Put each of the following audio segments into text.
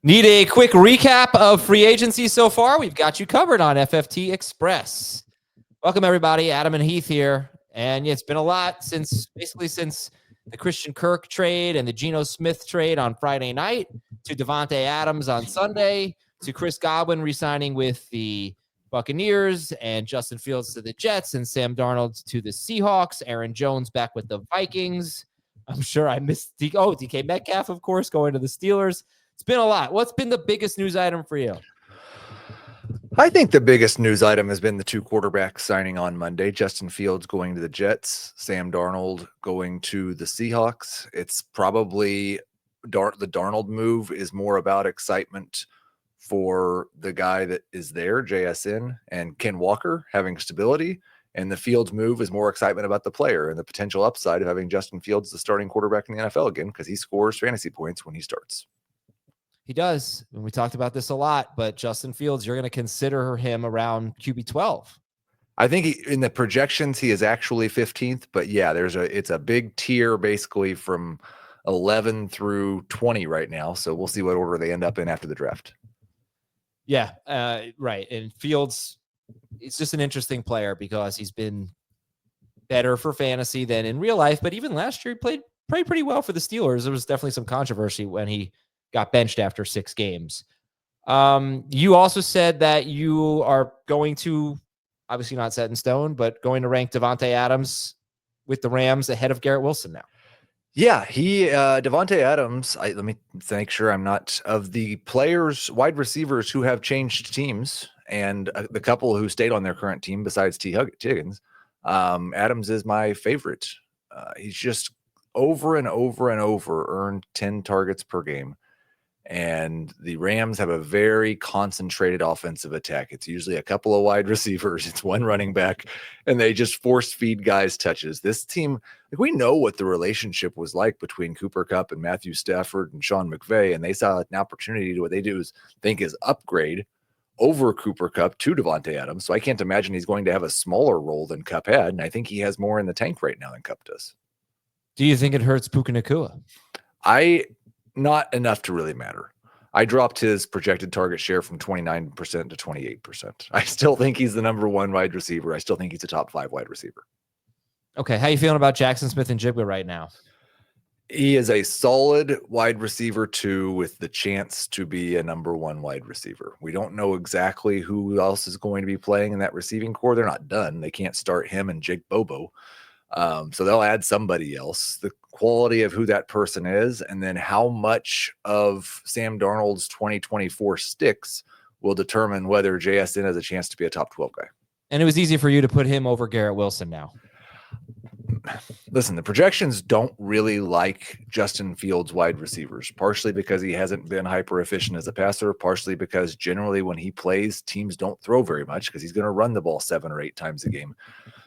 Need a quick recap of free agency so far? We've got you covered on FFT Express. Welcome, everybody. Adam and Heath here. And yeah, it's been a lot since the Christian Kirk trade and the Geno Smith trade on Friday night, to Davante Adams on Sunday, to Chris Godwin re-signing with the Buccaneers, and Justin Fields to the Jets, and Sam Darnold to the Seahawks, Aaron Jones back with the Vikings. I'm sure I missed DK Metcalf, of course, going to the Steelers. It's been a lot. What's been the biggest news item for you? I think the biggest news item has been the two quarterbacks signing on Monday. Justin Fields going to the Jets, Sam Darnold going to the Seahawks. It's probably the Darnold move is more about excitement for the guy that is there, JSN, and Ken Walker having stability. And the Fields move is more excitement about the player and the potential upside of having Justin Fields the starting quarterback in the NFL again, because he scores fantasy points when he starts. He does. And we talked about this a lot, but Justin Fields, you're going to consider him around QB 12. I think in the projections, he is actually 15th, but yeah, it's a big tier basically from 11 through 20 right now. So we'll see what order they end up in after the draft. Yeah, right. And Fields, it's just an interesting player because he's been better for fantasy than in real life. But even last year, he played pretty well for the Steelers. There was definitely some controversy when he got benched after 6 games. You also said that you are going to, obviously not set in stone, but going to rank Davante Adams with the Rams ahead of Garrett Wilson now. Yeah, Davante Adams, let me make sure I'm not, of the players, wide receivers who have changed teams, and the couple who stayed on their current team besides Higgins, Adams is my favorite. He's just over and over and over earned 10 targets per game. And the Rams have a very concentrated offensive attack. It's usually a couple of wide receivers. It's one running back, and they just force feed guys touches. This team, we know what the relationship was like between Cooper Kupp and Matthew Stafford and Sean McVay, and they saw an opportunity to what they do is think is upgrade over Cooper Kupp to Davante Adams. So I can't imagine he's going to have a smaller role than Kupp had, and I think he has more in the tank right now than Kupp does. Do you think it hurts Puka Nacua? Not enough to really matter. I dropped his projected target share from 29% to 28%. I still think he's the number 1 wide receiver. I still think he's a top 5 wide receiver. Okay, how you feeling about Jackson Smith and Jigba right now? He is a solid wide receiver 2 with the chance to be a number 1 wide receiver. We don't know exactly who else is going to be playing in that receiving core. They're not done. They can't start him and Jake Bobo. So they'll add somebody else. The quality of who that person is, and then how much of Sam Darnold's 2024 sticks will determine whether JSN has a chance to be a top 12 guy. And it was easy for you to put him over Garrett Wilson now. Listen, the projections don't really like Justin Fields wide receivers, partially because he hasn't been hyper efficient as a passer, partially because generally when he plays, teams don't throw very much because he's going to run the ball 7 or 8 times a game.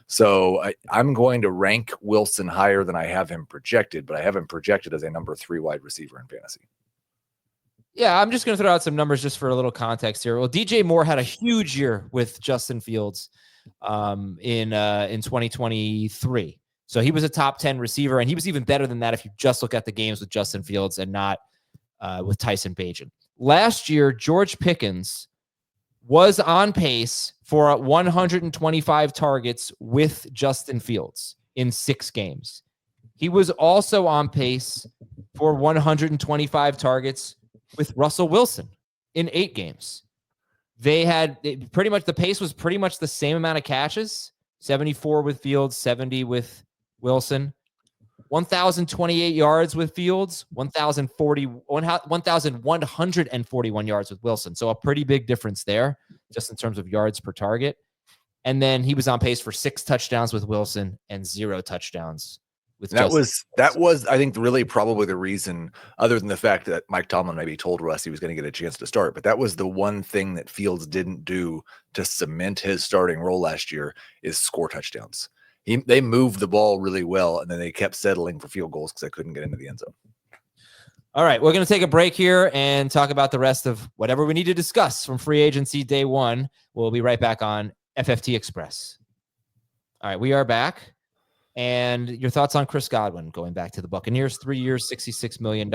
So I'm going to rank Wilson higher than I have him projected, but I have him projected as a number 3 wide receiver in fantasy. Yeah, I'm just going to throw out some numbers just for a little context here. Well, DJ Moore had a huge year with Justin Fields in 2023. So he was a top 10 receiver, and he was even better than that if you just look at the games with Justin Fields and not with Tyson Bagent. Last year, George Pickens was on pace for 125 targets with Justin Fields in 6 games. He was also on pace for 125 targets with Russell Wilson in 8 games. They had pretty much, the pace was pretty much the same amount of catches, 74 with Fields, 70 with Wilson. 1,028 yards with Fields, 1,141 yards with Wilson. So a pretty big difference there, just in terms of yards per target. And then he was on pace for 6 touchdowns with Wilson and 0 touchdowns with Justin. That was, I think, really probably the reason, other than the fact that Mike Tomlin maybe told Russ he was going to get a chance to start. But that was the one thing that Fields didn't do to cement his starting role last year, is score touchdowns. They moved the ball really well, and then they kept settling for field goals because they couldn't get into the end zone. All right, we're going to take a break here and talk about the rest of whatever we need to discuss from free agency day 1. We'll be right back on FFT Express. All right, we are back. And your thoughts on Chris Godwin going back to the Buccaneers, 3 years, $66 million.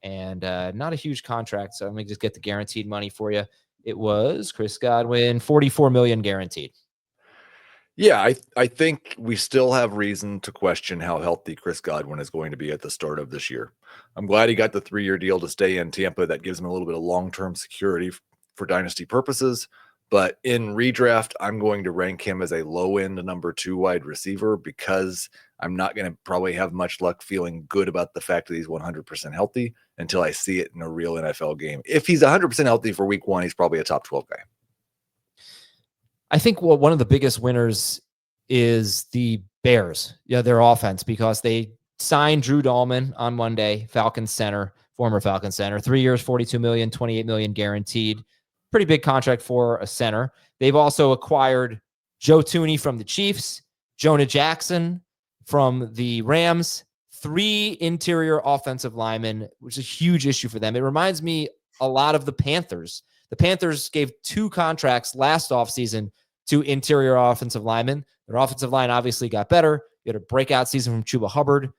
and not a huge contract. So let me just get the guaranteed money for you. It was Chris Godwin, $44 million guaranteed. Yeah, I think we still have reason to question how healthy Chris Godwin is going to be at the start of this year. I'm glad he got the 3-year deal to stay in Tampa. That gives him a little bit of long-term security for dynasty purposes. But in redraft, I'm going to rank him as a low-end number 2 wide receiver because I'm not going to probably have much luck feeling good about the fact that he's 100% healthy until I see it in a real NFL game. If he's 100% healthy for week 1, he's probably a top 12 guy. I think one of the biggest winners is the Bears, their offense, because they signed Drew Dahlman on Monday, Falcons center, former Falcons center, 3 years, $42 million, $28 million guaranteed. Pretty big contract for a center. They've also acquired Joe Thuney from the Chiefs, Jonah Jackson from the Rams, 3 interior offensive linemen, which is a huge issue for them. It reminds me a lot of the Panthers. The Panthers gave 2 contracts last offseason to interior offensive linemen. Their offensive line obviously got better. You had a breakout season from Chuba Hubbard.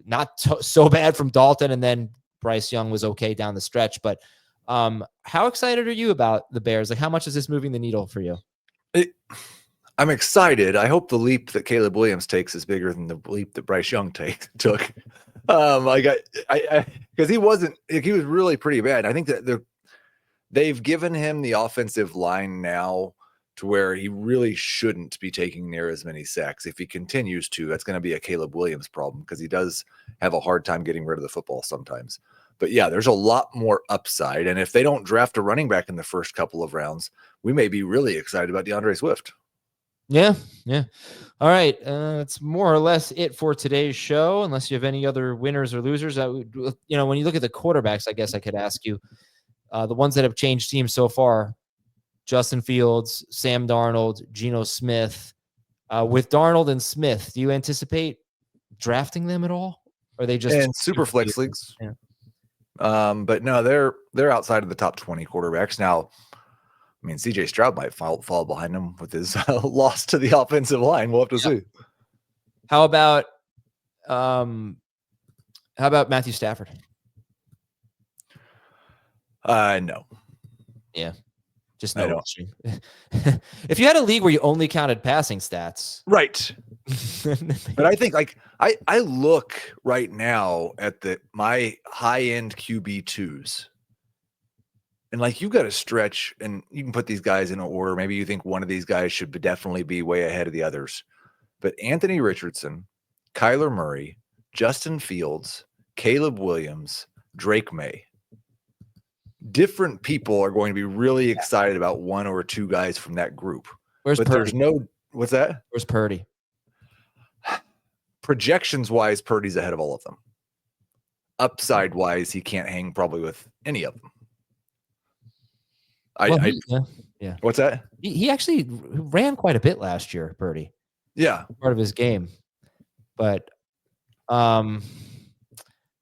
Not so bad from Dalton, and then Bryce Young was okay down the stretch. But how excited are you about the Bears? Like, how much is this moving the needle for you? I'm excited. I hope the leap that Caleb Williams takes is bigger than the leap that Bryce Young took. Because he was really pretty bad. I think that they've given him the offensive line now to where he really shouldn't be taking near as many sacks. If he continues to, that's going to be a Caleb Williams problem because he does have a hard time getting rid of the football sometimes. But yeah, there's a lot more upside. And if they don't draft a running back in the first couple of rounds, we may be really excited about DeAndre Swift. Yeah. All right. That's more or less it for today's show, unless you have any other winners or losers. When you look at the quarterbacks, I guess I could ask you the ones that have changed teams so far: Justin Fields, Sam Darnold, Geno Smith. With Darnold and Smith, do you anticipate drafting them at all? Or are they just in super flex leagues? Yeah. But no, they're outside of the top 20 quarterbacks now. I mean, CJ Stroud might fall behind him with his loss to the offensive line. We'll have to see. How about Matthew Stafford? No. Yeah. Just no. If you had a league where you only counted passing stats. Right. But I think I look right now at my high-end QB2s. And you've got to stretch, and you can put these guys in order. Maybe you think one of these guys should definitely be way ahead of the others. But Anthony Richardson, Kyler Murray, Justin Fields, Caleb Williams, Drake May. Different people are going to be really excited about one or 2 guys from that group. What's that? Where's Purdy? Projections-wise, Purdy's ahead of all of them. Upside-wise, he can't hang probably with any of them. Yeah. What's that? He actually ran quite a bit last year, Purdy. Yeah. Part of his game. But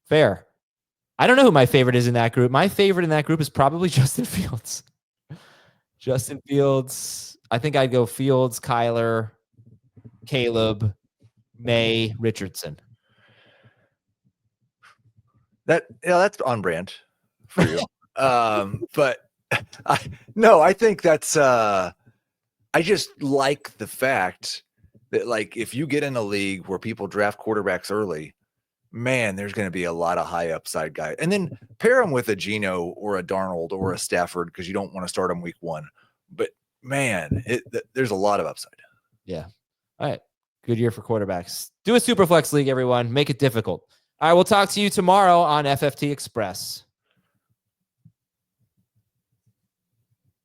fair. I don't know who my favorite is in that group. My favorite in that group is probably Justin Fields. Justin Fields. I think I'd go Fields, Kyler, Caleb, May, Richardson. That's on brand for you. But I think that's I just like the fact that if you get in a league where people draft quarterbacks early, man, there's going to be a lot of high upside guys. And then pair them with a Geno or a Darnold or a Stafford because you don't want to start them week 1. But man, there's a lot of upside. Yeah. All right. Good year for quarterbacks. Do a super flex league, everyone. Make it difficult. All right. We'll talk to you tomorrow on FFT Express.